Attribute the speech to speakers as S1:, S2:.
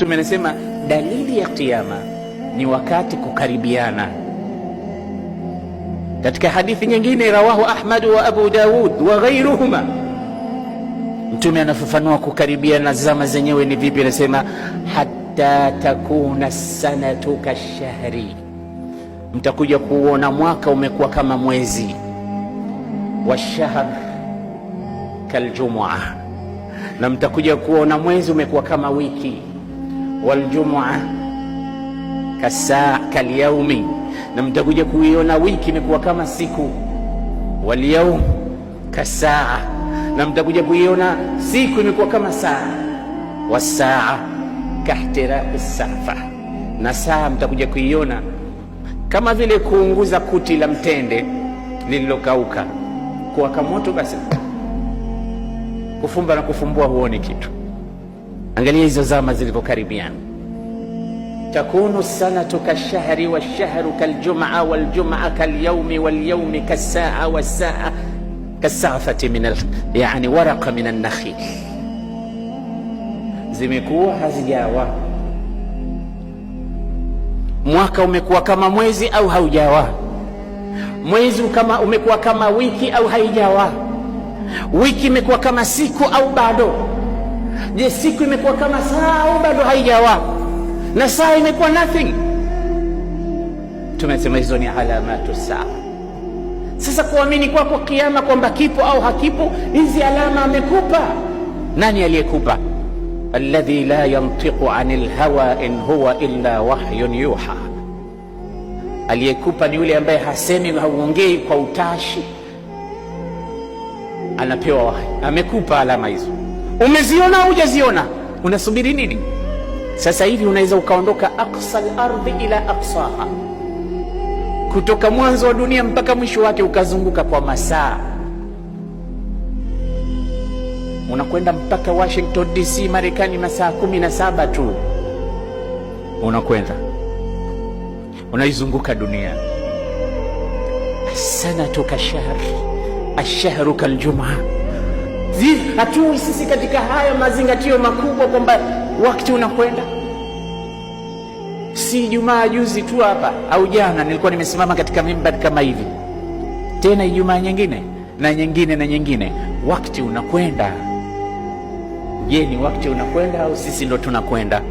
S1: Mtume anasema dalili ya kiyama ni wakati kukaribiana. Katika hadithi nyingine rawahu Ahmad wa Abu Dawud wa ghairuhuma, Mtume anafafanua kukaribiana zama zenyewe ni vipi. Anasema hatta takuna sanatu kashahri, mtakuja kuona mwaka umekuwa kama mwezi, washahr kaljumua, na mtakuja kuona mwezi umekuwa kama wiki, waljumua kasaa kalyaumi, na mtakuja kuiona wiki imekuwa kama siku, walyaum kasaa, na mtakuja kuiona siku imekuwa kama saa, wasaa kahtiraqi safa, na saa mtakuja kuiona kama vile kuunguza kuti la mtende lililokauka, kuwaka moto basi kufumba na kufumbua huoni kitu. Angalia hizo zama zilivyokaribiana. takunu sanatu kashahri washahru kaljum'a waljum'a kalyaumi walyaumi kasaa wasaa kasafati min yani waraqa min an-nakhil, zimekuwa hazijawa. Mwaka umekuwa kama mwezi au haujawa? Mwezi kama umekuwa kama wiki au haijawa? Wiki imekuwa kama siku au bado? Je, siku imekuwa kama saa au bado haijawa? Na saa imekuwa nothing. Tumesema hizo ni alamatu saa. Sasa kuamini kwako kiyama kwamba kipo au hakipo, hizi alama amekupa nani? Aliyekupa alladhi la yantiqu anil hawa in huwa illa wahyun yuha. Aliyekupa ni yule ambaye hasemi, hauongei kwa utashi, anapewa wahi. Amekupa alama hizo, umeziona au hujaziona? Unasubiri nini? Sasa hivi unaweza ukaondoka aqsa al-ardhi ila aqsaha, kutoka mwanzo wa dunia mpaka mwisho wake, ukazunguka kwa masaa. Unakwenda mpaka Washington DC Marekani, masaa 17 tu unakwenda, unaizunguka dunia. Sanatu kashahr, ashahru kaljum'a. Hatui sisi katika haya mazingatio makubwa kwamba wakati unakwenda. Si Ijumaa juzi tu hapa au jana nilikuwa nimesimama katika mimbari kama hivi, tena Ijumaa nyingine na nyingine na nyingine, wakati unakwenda. Je, ni wakati unakwenda au sisi ndo tunakwenda?